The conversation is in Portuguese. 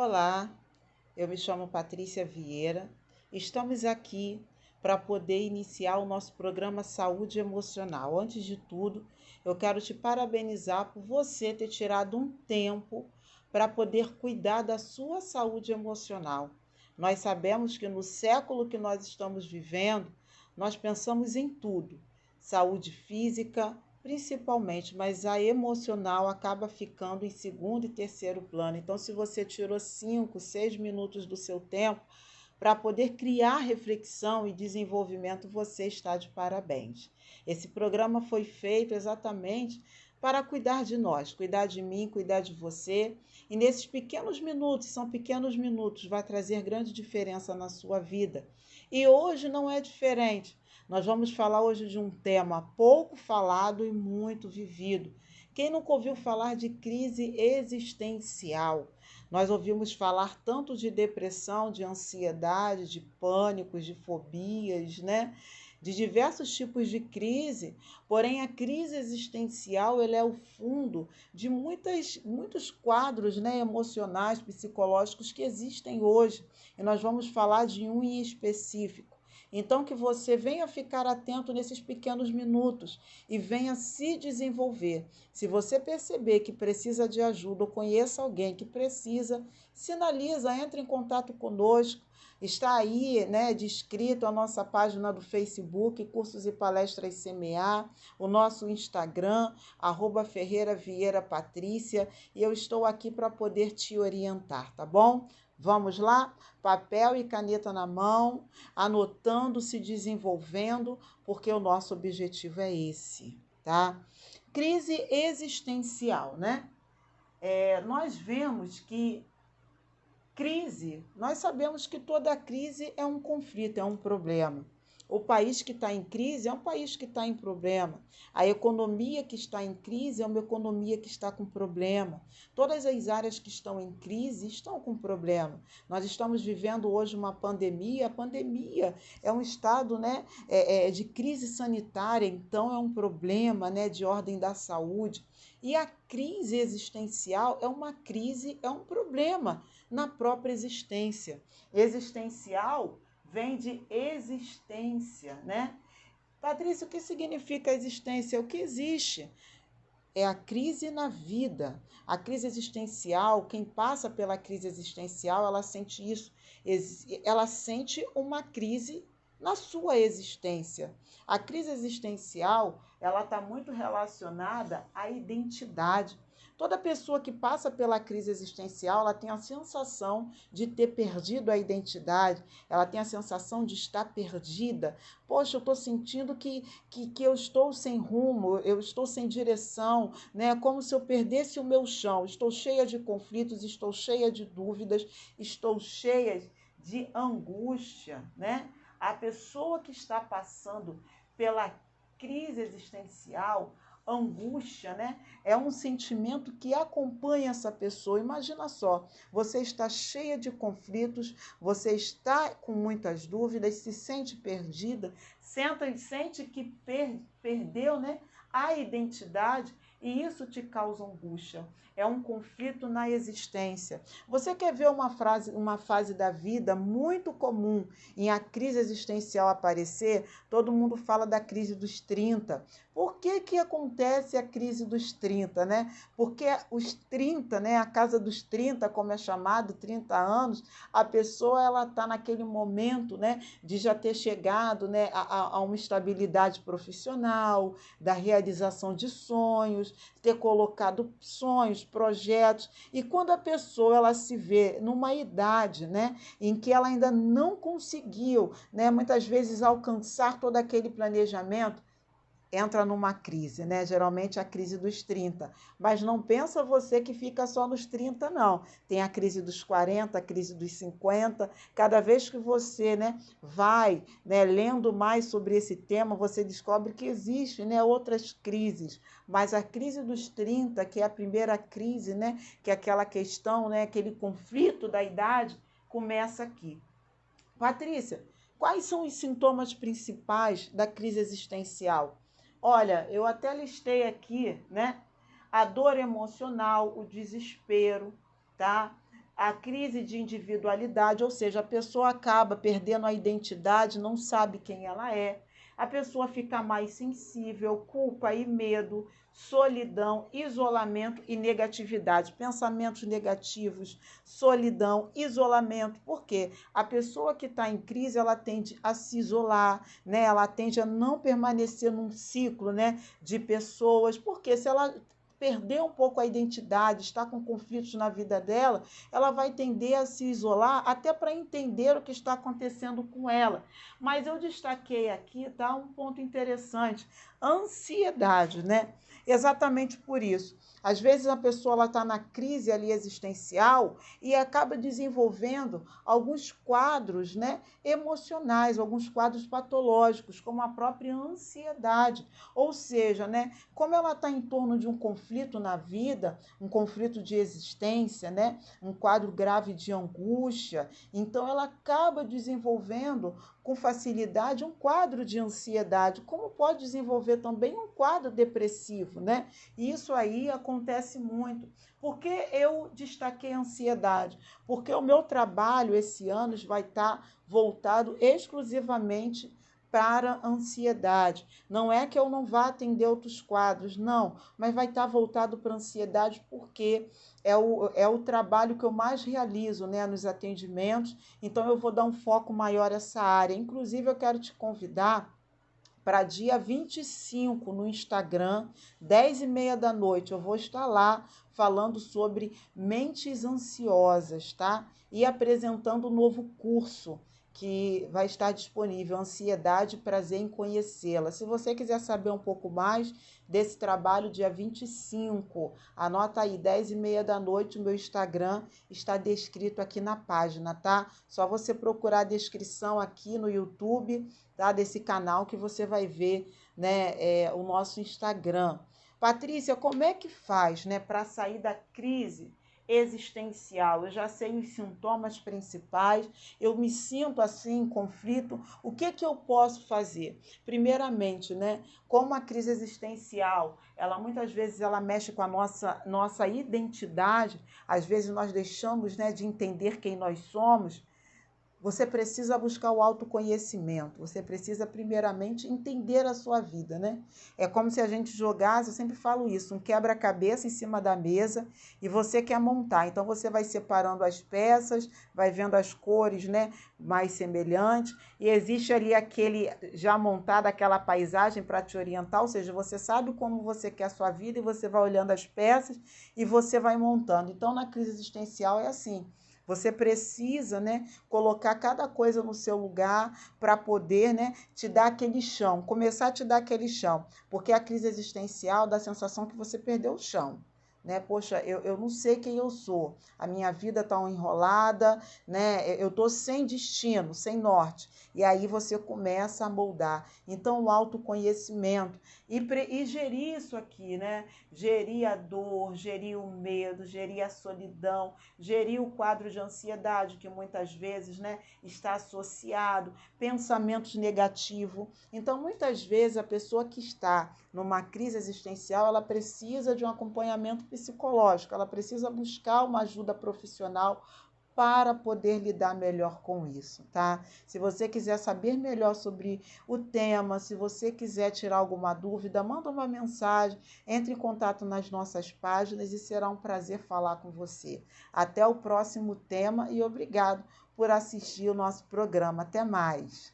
Olá, eu me chamo Patrícia Vieira. Estamos aqui para poder iniciar o nosso programa Saúde Emocional. Antes de tudo, eu quero te parabenizar por você ter tirado um tempo para poder cuidar da sua saúde emocional. Nós sabemos que no século que nós estamos vivendo, nós pensamos em tudo, saúde física, principalmente, mas a emocional acaba ficando em segundo e terceiro plano. Então, se você tirou 5, 6 minutos do seu tempo para poder criar reflexão e desenvolvimento, você está de parabéns. Esse programa foi feito exatamente para cuidar de nós, cuidar de mim, cuidar de você. E nesses pequenos minutos, são pequenos minutos, vai trazer grande diferença na sua vida. E hoje não é diferente. Nós vamos falar hoje de um tema pouco falado e muito vivido. Quem nunca ouviu falar de crise existencial? Nós ouvimos falar tanto de depressão, de ansiedade, de pânicos, de fobias, né? De diversos tipos de crise, porém a crise existencial ele é o fundo de muitos quadros, né, emocionais, psicológicos que existem hoje. E nós vamos falar de um em específico. Então, que você venha ficar atento nesses pequenos minutos e venha se desenvolver. Se você perceber que precisa de ajuda ou conheça alguém que precisa, sinaliza, entre em contato conosco. Está aí, né, descrito a nossa página do Facebook, Cursos e Palestras CMA, o nosso Instagram, @Ferreira Vieira Patrícia, e eu estou aqui para poder te orientar, tá bom? Vamos lá? Papel e caneta na mão, anotando, se desenvolvendo, porque o nosso objetivo é esse, tá? Crise existencial, né? Nós vemos que nós sabemos que toda crise é um conflito, é um problema. O país que está em crise é um país que está em problema. A economia que está em crise é uma economia que está com problema. Todas as áreas que estão em crise estão com problema. Nós estamos vivendo hoje uma pandemia. A pandemia é um estado, né, de crise sanitária, então é um problema, né, de ordem da saúde. E a crise existencial é uma crise, é um problema na própria existência. Existencial vem de existência, né? Patrícia, o que significa existência? O que existe? É a crise na vida. A crise existencial, quem passa pela crise existencial, ela sente isso. Ela sente uma crise na sua existência. A crise existencial, ela está muito relacionada à identidade. Toda pessoa que passa pela crise existencial, ela tem a sensação de ter perdido a identidade, ela tem a sensação de estar perdida. Poxa, eu estou sentindo que eu estou sem rumo, eu estou sem direção, né? Como se eu perdesse o meu chão. Estou cheia de conflitos, estou cheia de dúvidas, estou cheia de angústia, né? A pessoa que está passando pela crise existencial, angústia, né? É um sentimento que acompanha essa pessoa. Imagina só, você está cheia de conflitos, você está com muitas dúvidas, se sente perdida, sente que perdeu, né, a identidade, e isso te causa angústia. É um conflito na existência. Você quer ver uma fase da vida muito comum em a crise existencial aparecer? Todo mundo fala da crise dos 30. Por que acontece a crise dos 30, né? Porque os 30, né, a casa dos 30, como é chamado, 30 anos, a pessoa ela está naquele momento, né, de já ter chegado, né, a uma estabilidade profissional, da realização de sonhos, ter colocado sonhos, projetos. E quando a pessoa ela se vê numa idade, né, em que ela ainda não conseguiu, né, muitas vezes alcançar todo aquele planejamento, entra numa crise, né? Geralmente a crise dos 30. Mas não pensa você que fica só nos 30, não. Tem a crise dos 40, a crise dos 50. Cada vez que você, né, vai, né, lendo mais sobre esse tema, você descobre que existe, né, outras crises. Mas a crise dos 30, que é a primeira crise, né, que é aquela questão, né, aquele conflito da idade, começa aqui. Patrícia, quais são os sintomas principais da crise existencial? Olha, eu até listei aqui, né? A dor emocional, o desespero, tá? a crise de individualidade, ou seja, a pessoa acaba perdendo a identidade, não sabe quem ela é. A pessoa fica mais sensível, culpa e medo, solidão, isolamento e negatividade. Pensamentos negativos, solidão, isolamento. Por quê? A pessoa que está em crise, ela tende a se isolar, né? Ela tende a não permanecer num ciclo, né, de pessoas, porque se ela perder um pouco a identidade, está com conflitos na vida dela, ela vai tender a se isolar até para entender o que está acontecendo com ela. Mas eu destaquei aqui, tá, um ponto interessante, ansiedade, né? Exatamente por isso. Às vezes a pessoa está na crise ali existencial e acaba desenvolvendo alguns quadros, né, emocionais, alguns quadros patológicos, como a própria ansiedade. Ou seja, né, como ela está em torno de um conflito na vida, um conflito de existência, né, um quadro grave de angústia, então ela acaba desenvolvendo com facilidade um quadro de ansiedade, como pode desenvolver também um quadro depressivo, né? E isso aí acontece muito. Por que eu destaquei a ansiedade? Porque o meu trabalho esse ano vai estar voltado exclusivamente para a ansiedade. Não é que eu não vá atender outros quadros, não, mas vai estar voltado para a ansiedade porque é o trabalho que eu mais realizo, né, nos atendimentos, então eu vou dar um foco maior a essa área. Inclusive, eu quero te convidar para dia 25 no Instagram, 10h30 da noite. Eu vou estar lá falando sobre mentes ansiosas, tá? E apresentando um novo curso que vai estar disponível, Ansiedade, Prazer em Conhecê-la. Se você quiser saber um pouco mais desse trabalho, dia 25, anota aí, 10h30 da noite, o meu Instagram está descrito aqui na página, tá? Só você procurar a descrição aqui no YouTube, tá, desse canal que você vai ver, né, o nosso Instagram. Patrícia, como é que faz, né, para sair da crise existencial? Eu já sei os sintomas principais, eu me sinto assim em conflito. O que que eu posso fazer? Primeiramente, né, como a crise existencial, ela muitas vezes ela mexe com a nossa identidade, às vezes nós deixamos, né, de entender quem nós somos. Você precisa buscar o autoconhecimento, você precisa primeiramente entender a sua vida, né? É como se a gente jogasse, eu sempre falo isso, um quebra-cabeça em cima da mesa e você quer montar. Então você vai separando as peças, vai vendo as cores, né, mais semelhantes, e existe ali aquele já montado, aquela paisagem para te orientar, ou seja, você sabe como você quer a sua vida e você vai olhando as peças e você vai montando. Então na crise existencial é assim. Você precisa, né, colocar cada coisa no seu lugar para poder, né, te dar aquele chão, começar a te dar aquele chão. Porque a crise existencial dá a sensação que você perdeu o chão. Né? Poxa, eu não sei quem eu sou, a minha vida está enrolada, né? Eu estou sem destino, sem norte. E aí você começa a moldar. Então, o autoconhecimento e gerir isso aqui, né? Gerir a dor, gerir o medo, gerir a solidão, gerir o quadro de ansiedade, que muitas vezes, né, está associado, pensamentos negativos. Então, muitas vezes, a pessoa que está numa crise existencial, ela precisa de um acompanhamento psicológico, ela precisa buscar uma ajuda profissional para poder lidar melhor com isso, tá? Se você quiser saber melhor sobre o tema, se você quiser tirar alguma dúvida, manda uma mensagem, entre em contato nas nossas páginas e será um prazer falar com você. Até o próximo tema e obrigado por assistir o nosso programa. Até mais!